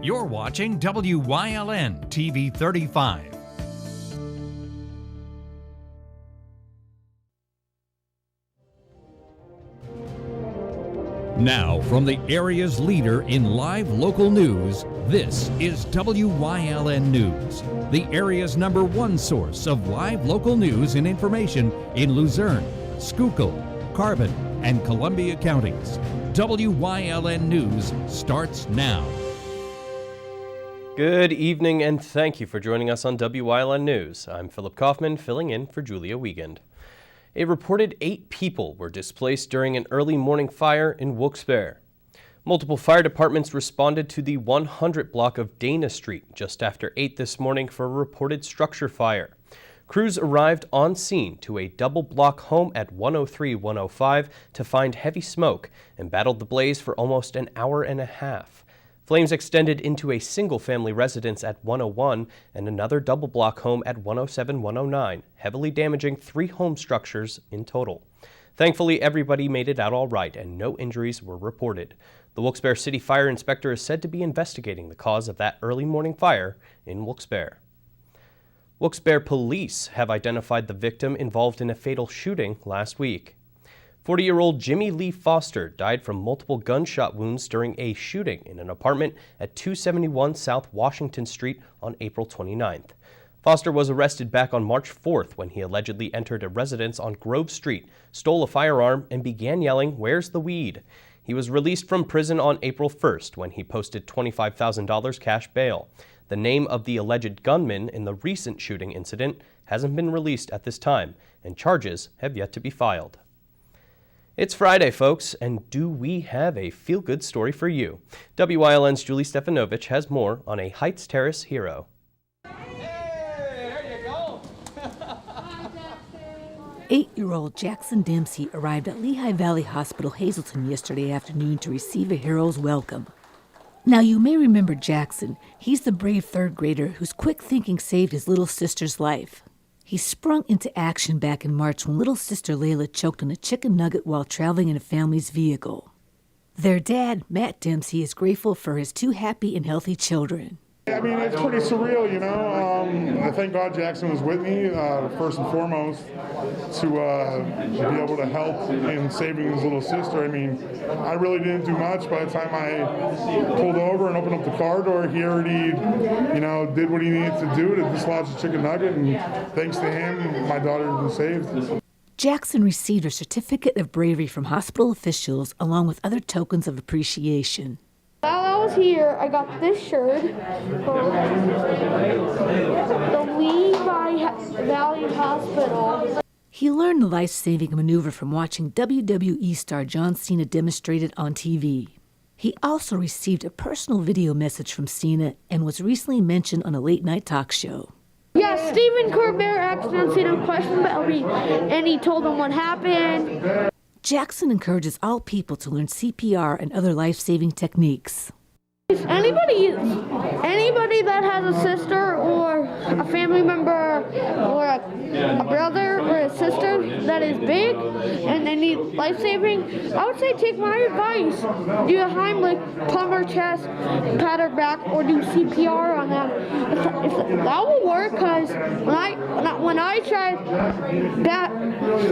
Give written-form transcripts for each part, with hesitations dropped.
You're watching WYLN TV 35. Now, from the area's leader in live local news, this is WYLN News, the area's #1 source of live local news and information in Luzerne, Schuylkill, Carbon, and Columbia counties. WYLN News starts now. Good evening, and thank you for joining us on WYLN News. I'm Philip Kaufman, filling in for Julia Wiegand. A reported 8 people were displaced during an early morning fire in Wilkes-Barre. Multiple fire departments responded to the 100 block of Dana Street just after 8 this morning for a reported structure fire. Crews arrived on scene to a double-block home at 103-105 to find heavy smoke and battled the blaze for almost an hour and a half. Flames extended into a single-family residence at 101 and another double-block home at 107-109, heavily damaging 3 home structures in total. Thankfully, everybody made it out all right and no injuries were reported. The Wilkes-Barre City Fire Inspector is said to be investigating the cause of that early morning fire in Wilkes-Barre. Wilkes-Barre police have identified the victim involved in a fatal shooting last week. 40-year-old Jimmy Lee Foster died from multiple gunshot wounds during a shooting in an apartment at 271 South Washington Street on April 29th. Foster was arrested back on March 4th when he allegedly entered a residence on Grove Street, stole a firearm, and began yelling, "Where's the weed?" He was released from prison on April 1st when he posted $25,000 cash bail. The name of the alleged gunman in the recent shooting incident hasn't been released at this time, and charges have yet to be filed. It's Friday, folks, and do we have a feel-good story for you? WYLN's Julie Stefanovich has more on a Heights Terrace hero. Hey, there you go. 8-year-old Jackson Dempsey arrived at Lehigh Valley Hospital, Hazleton yesterday afternoon to receive a hero's welcome. Now, you may remember Jackson. He's the brave 3rd grader whose quick thinking saved his little sister's life. He sprung into action back in March when little sister Layla choked on a chicken nugget while traveling in a family's vehicle. Their dad, Matt Dempsey, is grateful for his 2 happy and healthy children. I mean, it's pretty surreal, you know. I thank God Jackson was with me, first and foremost, to be able to help in saving his little sister. I mean, I really didn't do much. By the time I pulled over and opened up the car door, he already, did what he needed to do to dislodge the chicken nugget, and thanks to him, my daughter was saved. Jackson received a certificate of bravery from hospital officials along with other tokens of appreciation. While I was here, I got this shirt from the Lehigh Valley Hospital. He learned the life-saving maneuver from watching WWE star John Cena demonstrated on TV. He also received a personal video message from Cena and was recently mentioned on a late-night talk show. Yeah, Stephen Colbert asked John Cena a question about me, and he told him what happened. Jackson encourages all people to learn CPR and other life-saving techniques. Anybody that has a sister or a family member or a brother or a sister that is big and they need life-saving, I would say take my advice. Do a Heimlich, pump her chest, pat her back, or do CPR on them. That will work, because when I tried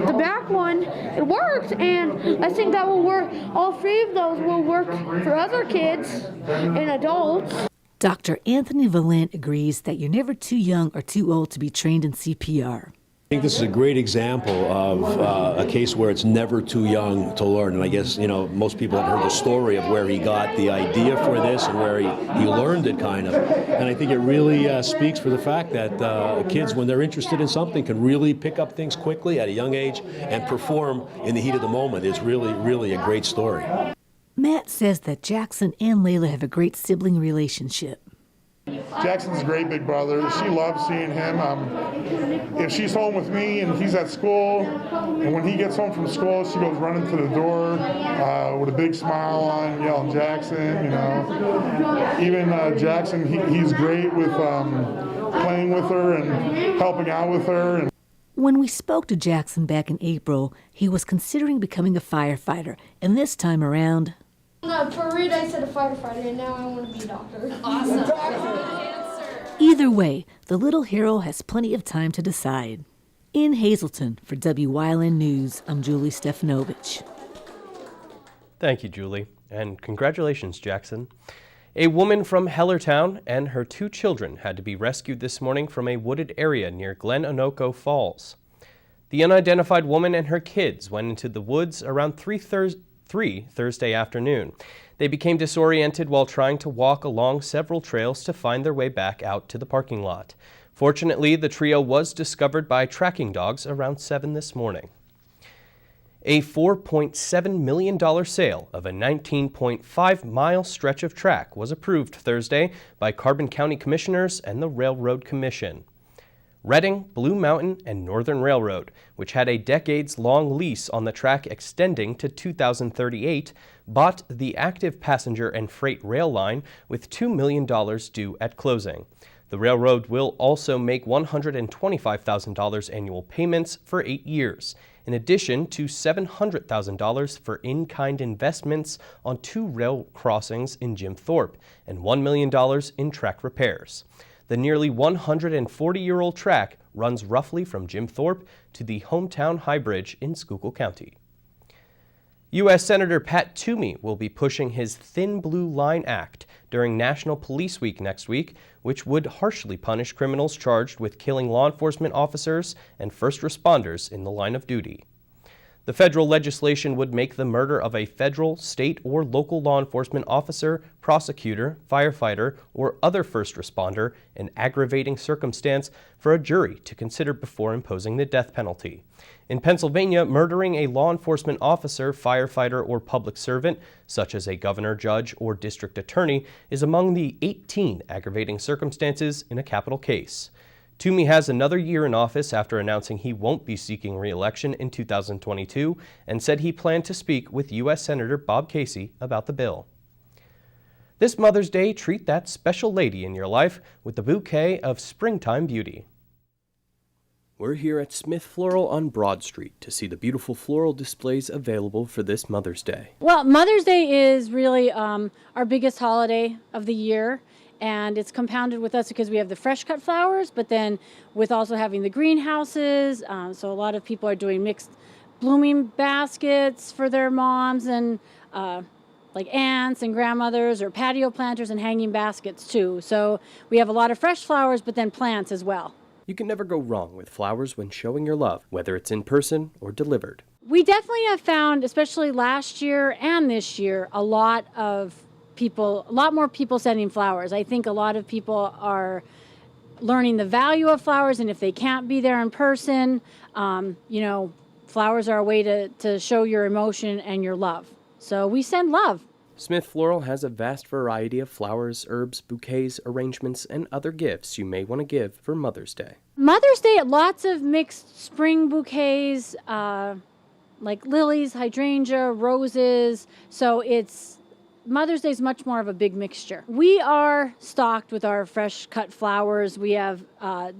the back one, it worked, and I think that will work. All 3 of those will work for other kids and adults. Dr. Anthony Valent agrees that you're never too young or too old to be trained in CPR. I think this is a great example of a case where it's never too young to learn. And I guess, most people have heard the story of where he got the idea for this and where he learned it, kind of. And I think it really speaks for the fact that kids, when they're interested in something, can really pick up things quickly at a young age and perform in the heat of the moment. It's really, really a great story. Matt says that Jackson and Layla have a great sibling relationship. Jackson's a great big brother. She loves seeing him. If she's home with me and he's at school, and when he gets home from school, she goes running to the door with a big smile on, yelling, "Jackson," Even Jackson, he's great with playing with her and helping out with her. When we spoke to Jackson back in April, he was considering becoming a firefighter, and this time around, No, for Reed I said a firefighter, and now I want to be a doctor. Awesome. Either way, the little hero has plenty of time to decide. In Hazleton, for WYLN News, I'm Julie Stefanovich. Thank you, Julie, and congratulations, Jackson. A woman from Hellertown and her 2 children had to be rescued this morning from a wooded area near Glen Onoko Falls. The unidentified woman and her kids went into the woods around 3 Thursday afternoon. They became disoriented while trying to walk along several trails to find their way back out to the parking lot. Fortunately, the trio was discovered by tracking dogs around 7 this morning. A $4.7 million sale of a 19.5-mile stretch of track was approved Thursday by Carbon County Commissioners and the Railroad Commission. Reading, Blue Mountain, and Northern Railroad, which had a decades-long lease on the track extending to 2038, bought the active passenger and freight rail line with $2 million due at closing. The railroad will also make $125,000 annual payments for 8 years, in addition to $700,000 for in-kind investments on 2 rail crossings in Jim Thorpe and $1 million in track repairs. The nearly 140-year-old track runs roughly from Jim Thorpe to the hometown High Bridge in Schuylkill County. U.S. Senator Pat Toomey will be pushing his Thin Blue Line Act during National Police Week next week, which would harshly punish criminals charged with killing law enforcement officers and first responders in the line of duty. The federal legislation would make the murder of a federal, state, or local law enforcement officer, prosecutor, firefighter, or other first responder an aggravating circumstance for a jury to consider before imposing the death penalty. In Pennsylvania, murdering a law enforcement officer, firefighter, or public servant, such as a governor, judge, or district attorney, is among the 18 aggravating circumstances in a capital case. Toomey has another year in office after announcing he won't be seeking re-election in 2022 and said he planned to speak with U.S. Senator Bob Casey about the bill. This Mother's Day, treat that special lady in your life with the bouquet of springtime beauty. We're here at Smith Floral on Broad Street to see the beautiful floral displays available for this Mother's Day. Well, Mother's Day is really our biggest holiday of the year. And it's compounded with us because we have the fresh cut flowers, but then with also having the greenhouses. So a lot of people are doing mixed blooming baskets for their moms and like aunts and grandmothers, or patio planters and hanging baskets too. So we have a lot of fresh flowers, but then plants as well. You can never go wrong with flowers when showing your love, whether it's in person or delivered. We definitely have found, especially last year and this year, a lot more people sending flowers. I think a lot of people are learning the value of flowers, and if they can't be there in person, flowers are a way to show your emotion and your love. So we send love. Smith Floral has a vast variety of flowers, herbs, bouquets, arrangements, and other gifts you may want to give for Mother's Day. Mother's Day, lots of mixed spring bouquets, like lilies, hydrangea, roses. So Mother's Day is much more of a big mixture. We are stocked with our fresh cut flowers. We have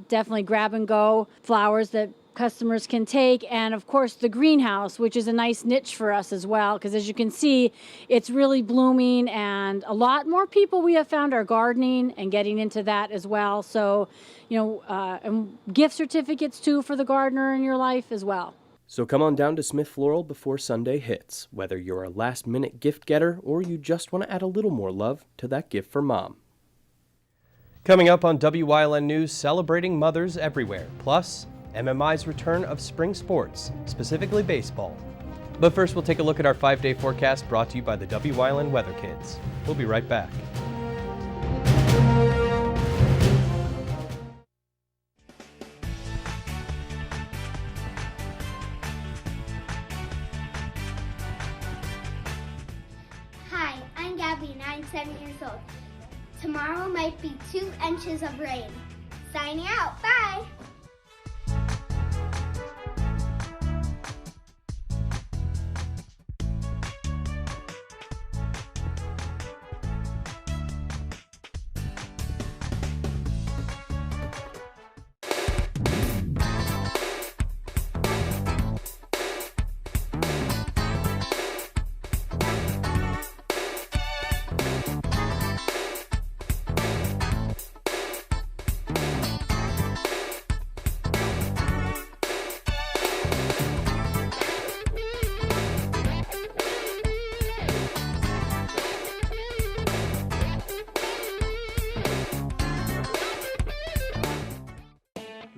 definitely grab and go flowers that customers can take, and of course the greenhouse, which is a nice niche for us as well, because as you can see, it's really blooming, and a lot more people we have found are gardening and getting into that as well. So, and gift certificates too for the gardener in your life as well. So come on down to Smith Floral before Sunday hits, whether you're a last-minute gift getter or you just want to add a little more love to that gift for Mom. Coming up on WYLN News, celebrating mothers everywhere, plus MMI's return of spring sports, specifically baseball. But first, we'll take a look at our 5-day forecast brought to you by the WYLN Weather Kids. We'll be right back. Hi, I'm Gabby and I'm 7 years old. Tomorrow might be 2 inches of rain. Signing out. Bye.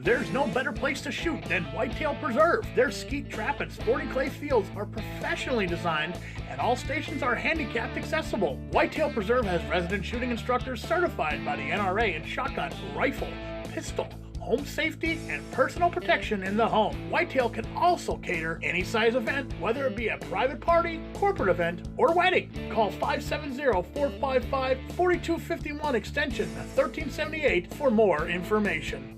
There's no better place to shoot than Whitetail Preserve. Their skeet trap and sporting clay fields are professionally designed, and all stations are handicapped accessible. Whitetail Preserve has resident shooting instructors certified by the NRA in shotgun, rifle, pistol, home safety, and personal protection in the home. Whitetail can also cater any size event, whether it be a private party, corporate event, or wedding. Call 570-455-4251 extension 1378 for more information.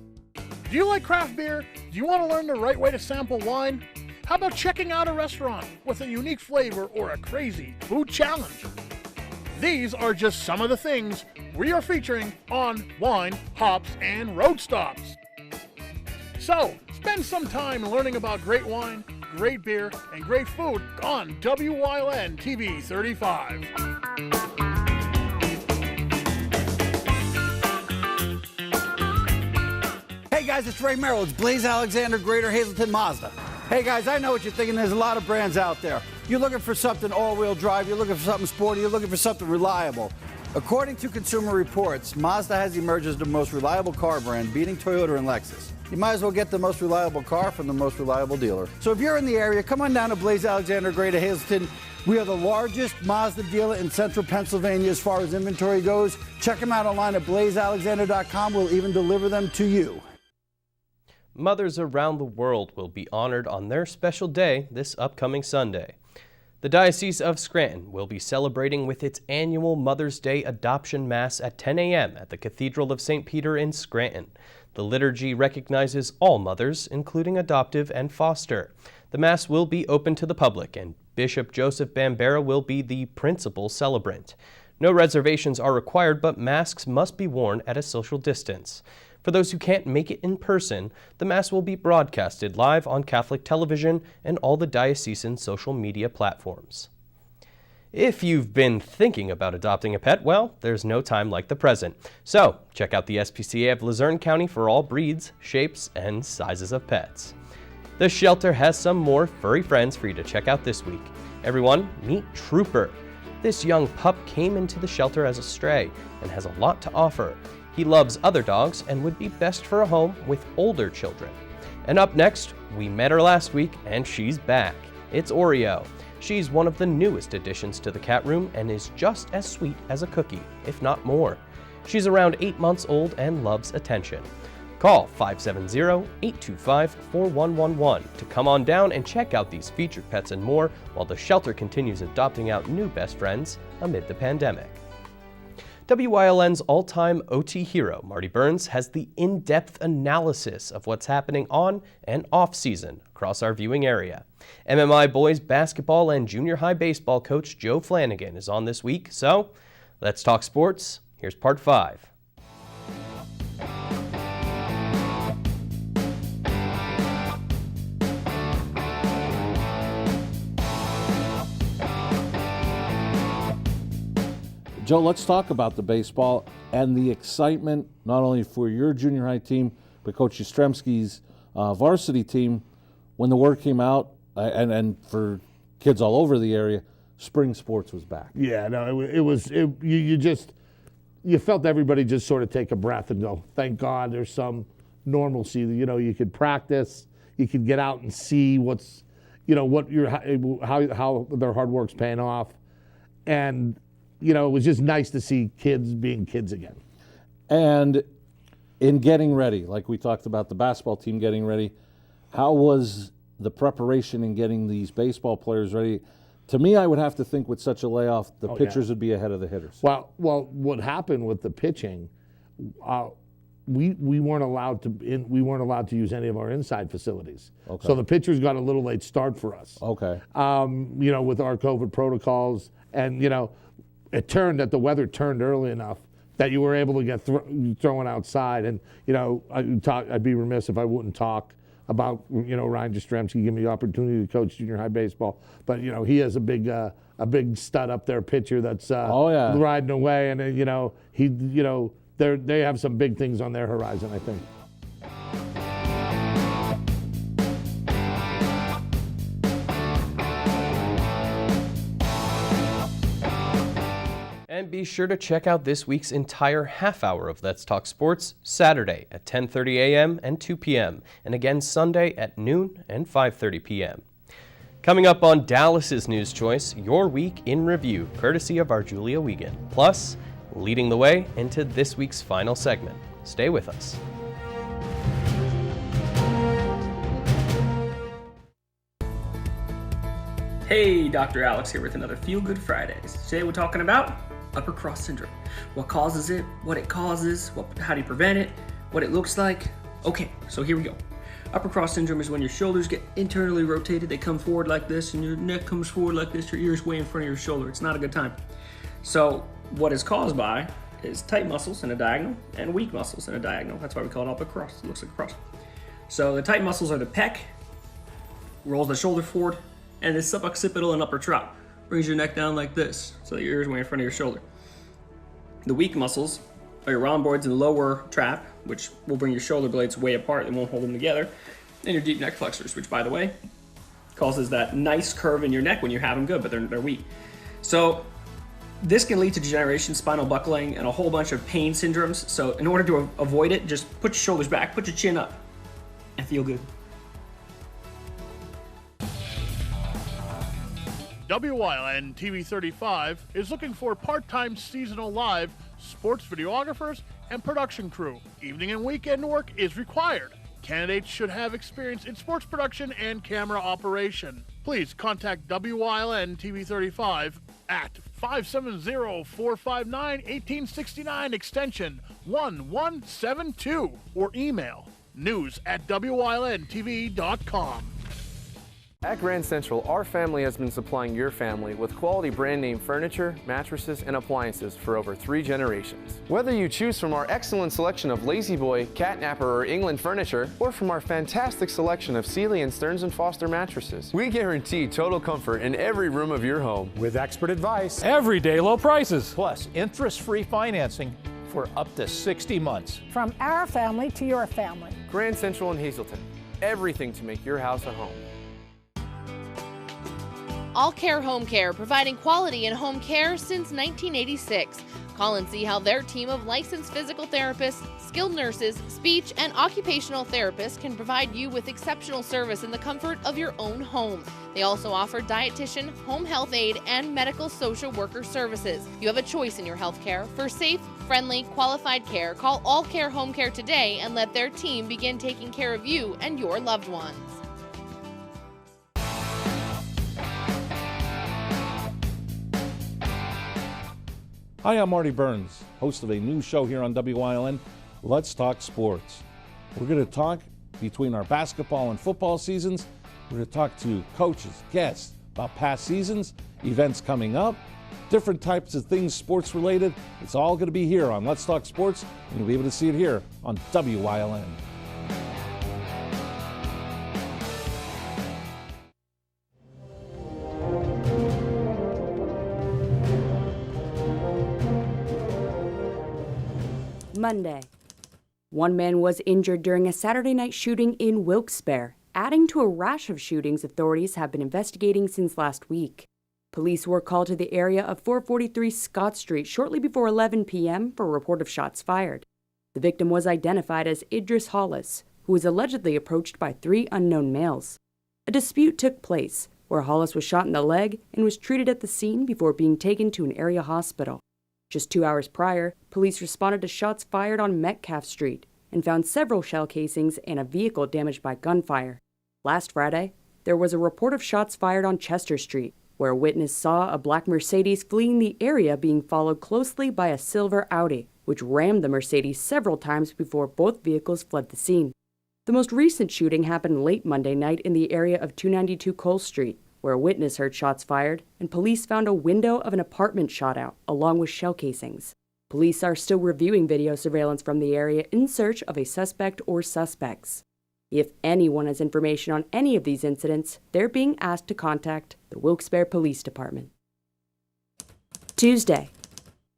Do you like craft beer? Do you want to learn the right way to sample wine? How about checking out a restaurant with a unique flavor or a crazy food challenge? These are just some of the things we are featuring on Wine, Hops, and Road Stops. So, spend some time learning about great wine, great beer, and great food on WYLN TV 35. Hey guys, it's Ray Merrill. It's Blaze Alexander, Greater Hazleton Mazda. Hey guys, I know what you're thinking. There's a lot of brands out there. You're looking for something all-wheel drive, you're looking for something sporty, you're looking for something reliable. According to Consumer Reports, Mazda has emerged as the most reliable car brand, beating Toyota and Lexus. You might as well get the most reliable car from the most reliable dealer. So if you're in the area, come on down to Blaze Alexander, Greater Hazleton. We are the largest Mazda dealer in central Pennsylvania as far as inventory goes. Check them out online at blazealexander.com. We'll even deliver them to you. Mothers around the world will be honored on their special day this upcoming Sunday. The Diocese of Scranton will be celebrating with its annual Mother's Day Adoption Mass at 10 a.m. at the Cathedral of St. Peter in Scranton. The liturgy recognizes all mothers, including adoptive and foster. The Mass will be open to the public, and Bishop Joseph Bambera will be the principal celebrant. No reservations are required, but masks must be worn at a social distance. For those who can't make it in person, the Mass will be broadcasted live on Catholic television and all the diocesan social media platforms. If you've been thinking about adopting a pet, well, there's no time like the present. So, check out the SPCA of Luzerne County for all breeds, shapes, and sizes of pets. The shelter has some more furry friends for you to check out this week. Everyone, meet Trooper. This young pup came into the shelter as a stray and has a lot to offer. He loves other dogs and would be best for a home with older children. And up next, we met her last week and she's back. It's Oreo. She's one of the newest additions to the cat room and is just as sweet as a cookie, if not more. She's around 8 months old and loves attention. Call 570-825-4111 to come on down and check out these featured pets and more while the shelter continues adopting out new best friends amid the pandemic. WYLN's all-time OT hero, Marty Burns, has the in-depth analysis of what's happening on and off-season across our viewing area. MMI boys basketball and junior high baseball coach Joe Flanagan is on this week, so let's talk sports. Here's part 5. Joe, let's talk about the baseball and the excitement, not only for your junior high team, but Coach Yastrzemski's varsity team when the word came out, and for kids all over the area, spring sports was back. Yeah, no, you felt everybody just sort of take a breath and go, thank God there's some normalcy. You know, you could practice, you could get out and see what's, you know, how their hard work's paying off. And you know, it was just nice to see kids being kids again. And in getting ready, like we talked about the basketball team getting ready, how was the preparation in getting these baseball players ready? To me, I would have to think with such a layoff, the pitchers would be ahead of the hitters. Well, what happened with the pitching, we weren't allowed to use any of our inside facilities. Okay. So the pitchers got a little late start for us. Okay. You know, with our COVID protocols, and you know, the weather turned early enough that you were able to get thrown outside. And, you know, I'd be remiss if I wouldn't talk about, you know, Ryan Yastrzemski giving me the opportunity to coach junior high baseball. But, you know, he has a big stud up there pitcher that's riding away. And, you know, they have some big things on their horizon, I think. And be sure to check out this week's entire half hour of Let's Talk Sports Saturday at 10:30 a.m. and 2 p.m. and again Sunday at noon and 5:30 p.m. Coming up on Dallas's News Choice, your week in review, courtesy of our Julia Wiegand. Plus, leading the way into this week's final segment. Stay with us. Hey, Dr. Alex here with another Feel Good Fridays. Today we're talking about upper cross syndrome. What causes it, what it causes, how do you prevent it, what it looks like. Okay, so here we go. Upper cross syndrome is when your shoulders get internally rotated. They come forward like this and your neck comes forward like this. Your ear's way in front of your shoulder. It's not a good time. So what is caused by is tight muscles in a diagonal and weak muscles in a diagonal. That's why we call it upper cross. It looks like a cross. So the tight muscles are the pec, rolls the shoulder forward, and the suboccipital and upper trap brings your neck down like this, so that your ear's way in front of your shoulder. The weak muscles are your rhomboids and lower trap, which will bring your shoulder blades way apart and won't hold them together, and your deep neck flexors, which, by the way, causes that nice curve in your neck when you have them good, but they're weak. So this can lead to degeneration, spinal buckling, and a whole bunch of pain syndromes. So in order to avoid it, just put your shoulders back, put your chin up, and feel good. Wyln TV 35 is looking for part-time seasonal live sports videographers and production crew. Evening and weekend work is required. Candidates should have experience in sports production and camera operation. Please contact Wyln TV 35 at 570-459-1869 extension 1172 or email news@wylntv.com. At Grand Central, our family has been supplying your family with quality brand name furniture, mattresses, and appliances for over 3 generations. Whether you choose from our excellent selection of Lazy Boy, Catnapper, or England furniture, or from our fantastic selection of Sealy and Stearns & Foster mattresses, we guarantee total comfort in every room of your home. With expert advice, everyday low prices, plus interest-free financing for up to 60 months. From our family to your family. Grand Central in Hazleton. Everything to make your house a home. All Care Home Care, providing quality in home care since 1986. Call and see how their team of licensed physical therapists, skilled nurses, speech, and occupational therapists can provide you with exceptional service in the comfort of your own home. They also offer dietitian, home health aide, and medical social worker services. You have a choice in your health care. For safe, friendly, qualified care, call All Care Home Care today and let their team begin taking care of you and your loved ones. Hi, I'm Marty Burns, host of a new show here on WYLN, Let's Talk Sports. We're going to talk between our basketball and football seasons. We're going to talk to coaches, guests about past seasons, events coming up, different types of things sports related. It's all going to be here on Let's Talk Sports, and you'll be able to see it here on WYLN. Monday. One man was injured during a Saturday night shooting in Wilkes-Barre, adding to a rash of shootings authorities have been investigating since last week. Police were called to the area of 443 Scott Street shortly before 11 p.m. for a report of shots fired. The victim was identified as Idris Hollis, who was allegedly approached by 3 unknown males. A dispute took place, where Hollis was shot in the leg and was treated at the scene before being taken to an area hospital. Just 2 hours prior, police responded to shots fired on Metcalf Street and found several shell casings and a vehicle damaged by gunfire. Last Friday, there was a report of shots fired on Chester Street, where a witness saw a black Mercedes fleeing the area being followed closely by a silver Audi, which rammed the Mercedes several times before both vehicles fled the scene. The most recent shooting happened late Monday night in the area of 292 Cole Street, where a witness heard shots fired, and police found a window of an apartment shot out, along with shell casings. Police are still reviewing video surveillance from the area in search of a suspect or suspects. If anyone has information on any of these incidents, they're being asked to contact the Wilkes-Barre Police Department. Tuesday.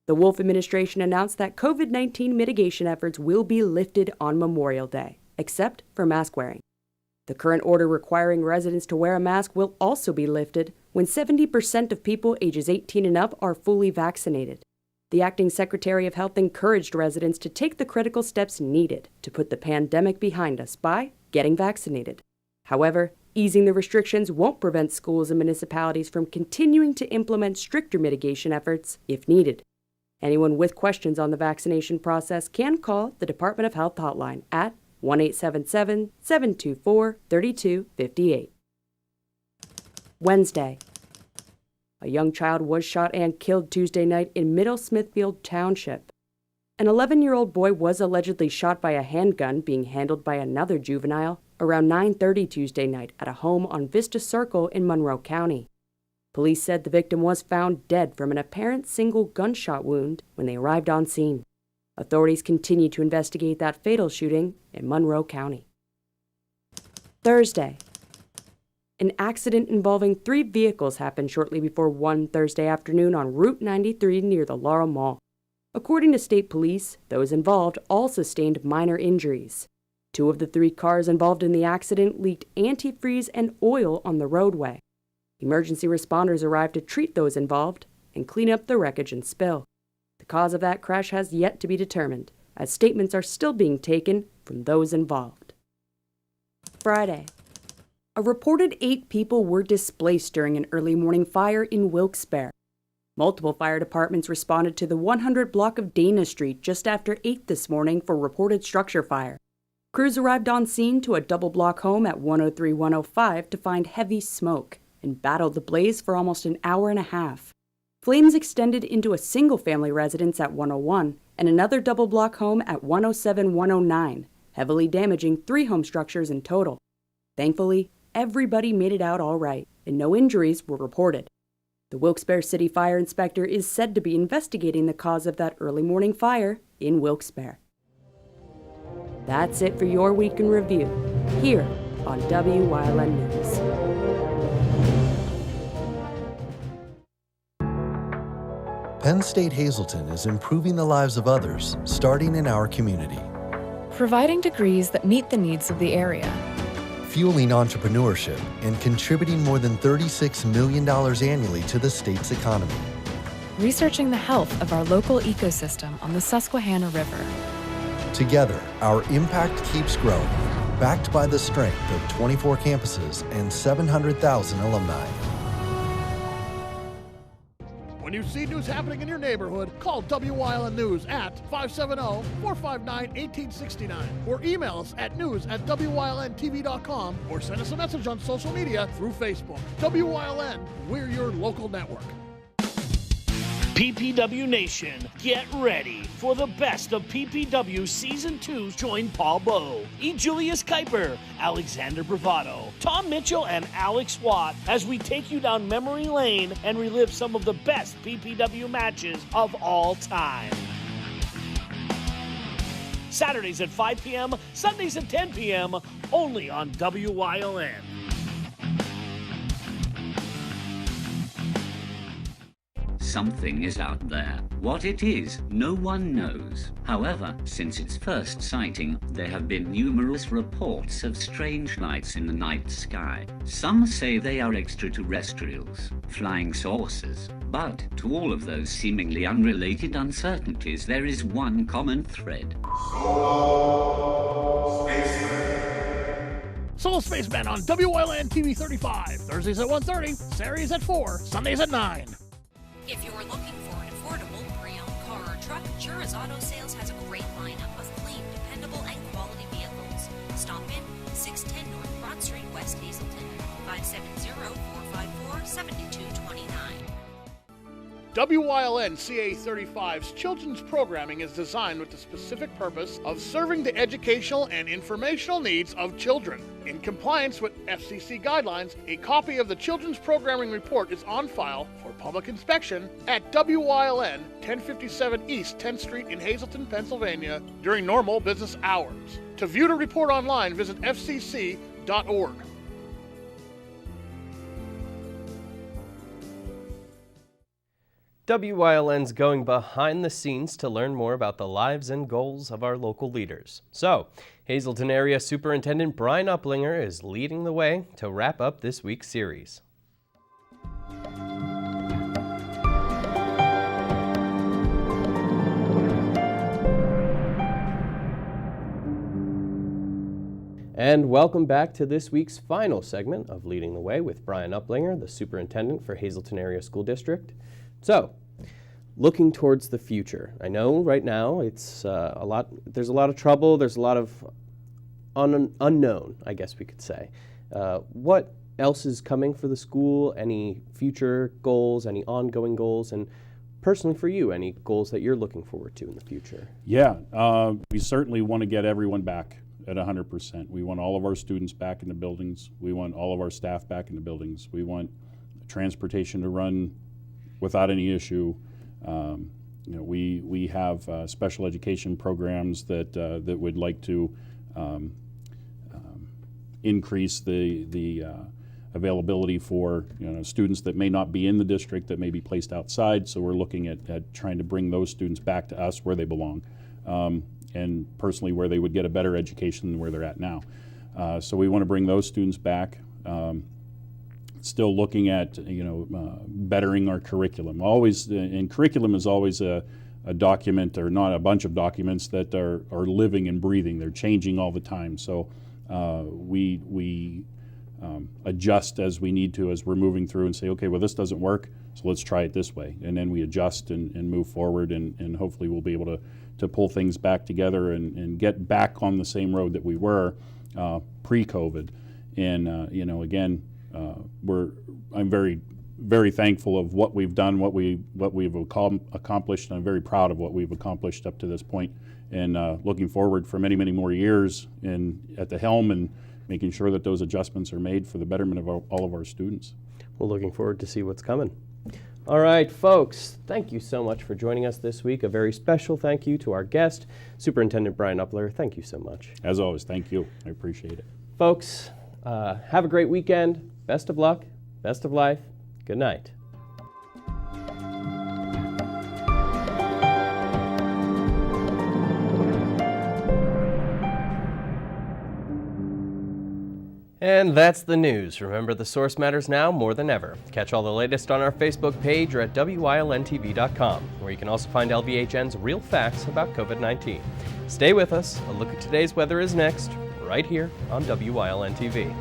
The Wolf administration announced that COVID-19 mitigation efforts will be lifted on Memorial Day, except for mask wearing. The current order requiring residents to wear a mask will also be lifted when 70% of people ages 18 and up are fully vaccinated. The acting Secretary of Health encouraged residents to take the critical steps needed to put the pandemic behind us by getting vaccinated. However, easing the restrictions won't prevent schools and municipalities from continuing to implement stricter mitigation efforts if needed. Anyone with questions on the vaccination process can call the Department of Health hotline at 1-877-724-3258. Wednesday. A young child was shot and killed Tuesday night in Middle Smithfield Township. An 11-year-old boy was allegedly shot by a handgun being handled by another juvenile around 9:30 Tuesday night at a home on Vista Circle in Monroe County. Police said the victim was found dead from an apparent single gunshot wound when they arrived on scene. Authorities continue to investigate that fatal shooting in Monroe County. Thursday. An accident involving 3 vehicles happened shortly before 1 Thursday afternoon on Route 93 near the Laurel Mall. According to state police, those involved all sustained minor injuries. 2 of the 3 cars involved in the accident leaked antifreeze and oil on the roadway. Emergency responders arrived to treat those involved and clean up the wreckage and spill. The cause of that crash has yet to be determined, as statements are still being taken from those involved. Friday. A reported 8 people were displaced during an early morning fire in Wilkes-Barre. Multiple fire departments responded to the 100 block of Dana Street just after 8 this morning for reported structure fire. Crews arrived on scene to a double-block home at 103-105 to find heavy smoke and battled the blaze for almost an hour and a half. Flames extended into a single-family residence at 101 and another double-block home at 107-109, heavily damaging 3 home structures in total. Thankfully, everybody made it out all right, and no injuries were reported. The Wilkes-Barre City Fire Inspector is said to be investigating the cause of that early morning fire in Wilkes-Barre. That's it for your week in review, here on WYLN News. Penn State Hazleton is improving the lives of others, starting in our community. Providing degrees that meet the needs of the area. Fueling entrepreneurship and contributing more than $36 million annually to the state's economy. Researching the health of our local ecosystem on the Susquehanna River. Together, our impact keeps growing, backed by the strength of 24 campuses and 700,000 alumni. When you see news happening in your neighborhood, call WYLN News at 570-459-1869 or email us at news@WYLNTV.com or send us a message on social media through Facebook. WYLN, we're your local network. PPW Nation, get ready for the best of PPW Season 2. Join Paul Bowe, E. Julius Kuiper, Alexander Bravado, Tom Mitchell, and Alex Watt as we take you down memory lane and relive some of the best PPW matches of all time. Saturdays at 5 p.m., Sundays at 10 p.m., only on WYLN. Something is out there. What it is, no one knows. However, since its first sighting, there have been numerous reports of strange lights in the night sky. Some say they are extraterrestrials, flying saucers. But to all of those seemingly unrelated uncertainties, there is one common thread. Solo Spaceman on WYLN TV 35. Thursdays at 1:30, Saturdays at 4, Sundays at 9. If you're looking for an affordable pre-owned car or truck, Jura's Auto Sales has a great lineup of clean, dependable, and quality vehicles. Stop in 610 North Broad Street, West Hazleton, 570-454-7229. WYLN CA 35's children's programming is designed with the specific purpose of serving the educational and informational needs of children. In compliance with FCC guidelines, a copy of the Children's Programming Report is on file for public inspection at WYLN 1057 East 10th Street in Hazleton, Pennsylvania during normal business hours. To view the report online, visit fcc.org. WYLN's going behind the scenes to learn more about the lives and goals of our local leaders. So, Hazleton Area Superintendent Brian Uplinger is leading the way to wrap up this week's series. And welcome back to this week's final segment of Leading the Way with Brian Uplinger, the superintendent for Hazleton Area School District. So, looking towards the future. I know right now it's there's a lot of trouble, there's a lot of unknown, I guess we could say. What else is coming for the school? Any future goals, any ongoing goals, and personally for you, any goals that you're looking forward to in the future? Yeah, we certainly want to get everyone back at 100%. We want all of our students back in the buildings. We want all of our staff back in the buildings. We want transportation to run without any issue. We have special education programs that would like to increase the availability for students that may not be in the district, that may be placed outside. So we're looking at trying to bring those students back to us where they belong, and personally where they would get a better education than where they're at now. So we want to bring those students back. Still looking at bettering our curriculum. Always, and curriculum is always a document, or not a bunch of documents that are living and breathing. They're changing all the time. So we adjust as we need to, as we're moving through, and say, okay, well, this doesn't work, so let's try it this way. And then we adjust and move forward, and hopefully we'll be able to pull things back together and get back on the same road that we were pre-COVID. And again, I'm very, very thankful of what we've done, what we've accomplished, and I'm very proud of what we've accomplished up to this point, and looking forward for many, many more years at the helm, and making sure that those adjustments are made for the betterment of all of our students. We're looking forward to see what's coming. All right, folks, thank you so much for joining us this week. A very special thank you to our guest, Superintendent Brian Uplinger. Thank you so much. As always, thank you. I appreciate it. Folks, have a great weekend. Best of luck. Best of life. Good night. And that's the news. Remember, the source matters now more than ever. Catch all the latest on our Facebook page or at WYLNTV.com, where you can also find LVHN's real facts about COVID-19. Stay with us. A look at today's weather is next, right here on WYLN TV.